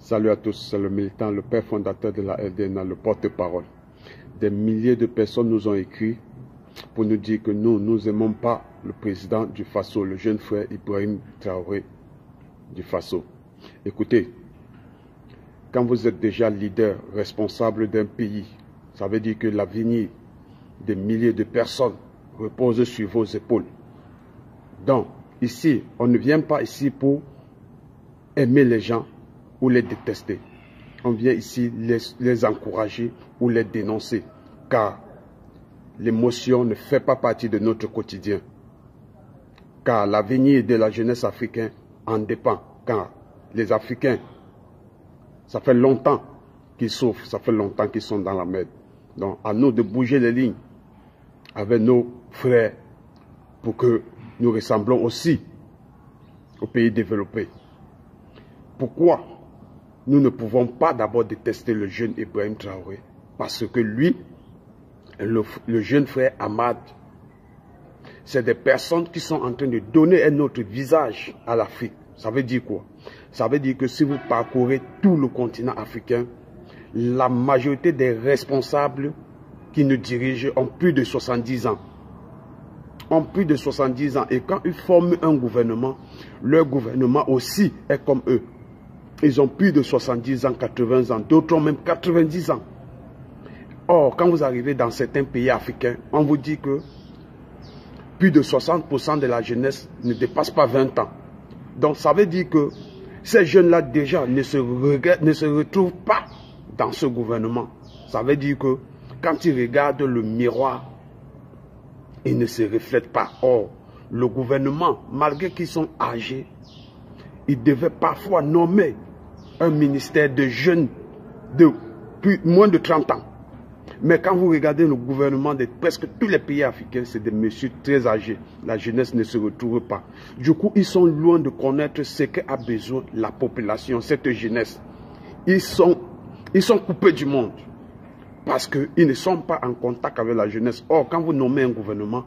Salut à tous, c'est le militant, le père fondateur de la LDNA, le porte-parole. Des milliers de personnes nous ont écrit pour nous dire que nous n'aimons pas le président du Faso, le jeune frère Ibrahim Traoré du Faso. Écoutez, quand vous êtes déjà leader, responsable d'un pays, ça veut dire que l'avenir des milliers de personnes repose sur vos épaules. Donc, ici, on ne vient pas ici pour aimer les gens ou les détester. On vient ici les encourager ou les dénoncer, car l'émotion ne fait pas partie de notre quotidien. Car l'avenir de la jeunesse africaine en dépend. Car les Africains, ça fait longtemps qu'ils souffrent, ça fait longtemps qu'ils sont dans la merde. Donc, à nous de bouger les lignes avec nos frères pour que nous ressemblons aussi aux pays développés. Pourquoi nous ne pouvons pas d'abord détester le jeune Ibrahim Traoré? Parce que lui, le jeune frère Ahmad, c'est des personnes qui sont en train de donner un autre visage à l'Afrique. Ça veut dire quoi? Ça veut dire que si vous parcourez tout le continent africain, la majorité des responsables qui nous dirigent ont plus de 70 ans. Ont plus de 70 ans. Et quand ils forment un gouvernement, leur gouvernement aussi est comme eux. Ils ont plus de 70 ans, 80 ans, d'autres ont même 90 ans. Or, quand vous arrivez dans certains pays africains, on vous dit que plus de 60% de la jeunesse ne dépasse pas 20 ans. Donc, ça veut dire que ces jeunes-là, déjà, ne se retrouvent pas dans ce gouvernement. Ça veut dire que quand ils regardent le miroir, ils ne se reflètent pas. Or, le gouvernement, malgré qu'ils sont âgés, ils devaient parfois nommer un ministère de jeunes de moins de 30 ans. Mais quand vous regardez le gouvernement de presque tous les pays africains, c'est des messieurs très âgés. La jeunesse ne se retrouve pas. Du coup, ils sont loin de connaître ce qu'a besoin la population, cette jeunesse. Ils sont coupés du monde parce qu'ils ne sont pas en contact avec la jeunesse. Or, quand vous nommez un gouvernement,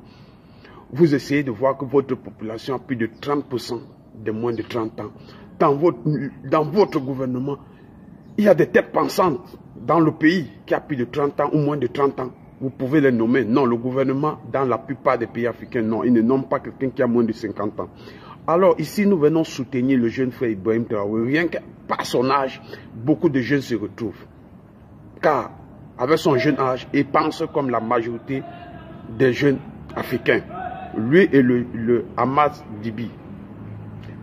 vous essayez de voir que votre population a plus de 30% de moins de 30 ans. Dans votre gouvernement, il y a des têtes pensantes dans le pays qui a plus de 30 ans ou moins de 30 ans. Vous pouvez les nommer. Non, le gouvernement, dans la plupart des pays africains, non, ils ne nomment pas quelqu'un qui a moins de 50 ans. Alors ici, nous venons soutenir le jeune frère Ibrahim Traoré. Rien que par son âge, beaucoup de jeunes se retrouvent. Car, avec son jeune âge, il pense comme la majorité des jeunes africains. Lui et le Ahmad Déby.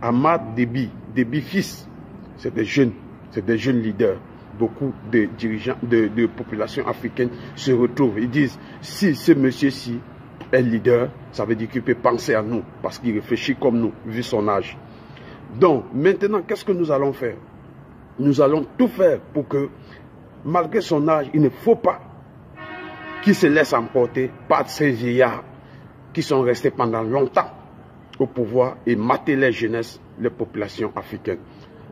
Ahmad Déby, Déby fils, c'est des jeunes leaders. Beaucoup de dirigeants, de populations africaines se retrouvent. Ils disent, si ce monsieur-ci est leader, ça veut dire qu'il peut penser à nous, parce qu'il réfléchit comme nous, vu son âge. Donc, maintenant, qu'est-ce que nous allons faire? Nous allons tout faire pour que, malgré son âge, il ne faut pas qu'il se laisse emporter par ces vieillards qui sont restés pendant longtemps au pouvoir et mater les jeunesses, les populations africaines.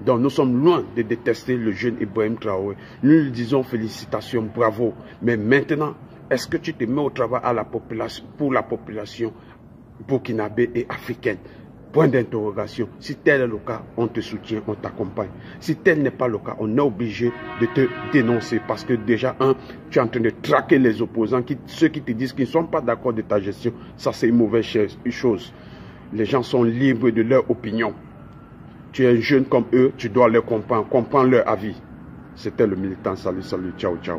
Donc nous sommes loin de détester le jeune Ibrahim Traoré. Nous lui disons félicitations, bravo. Mais maintenant, est-ce que tu te mets au travail à la population, pour la population burkinabé et africaine? Point d'interrogation. Si tel est le cas, on te soutient, on t'accompagne. Si tel n'est pas le cas, on est obligé de te dénoncer. Parce que déjà, tu es en train de traquer les opposants, ceux qui te disent qu'ils ne sont pas d'accord de ta gestion. Ça, c'est une mauvaise chose. Les gens sont libres de leur opinion. Tu es un jeune comme eux, tu dois les comprendre leur avis. C'était le militant. Salut, salut, ciao, ciao.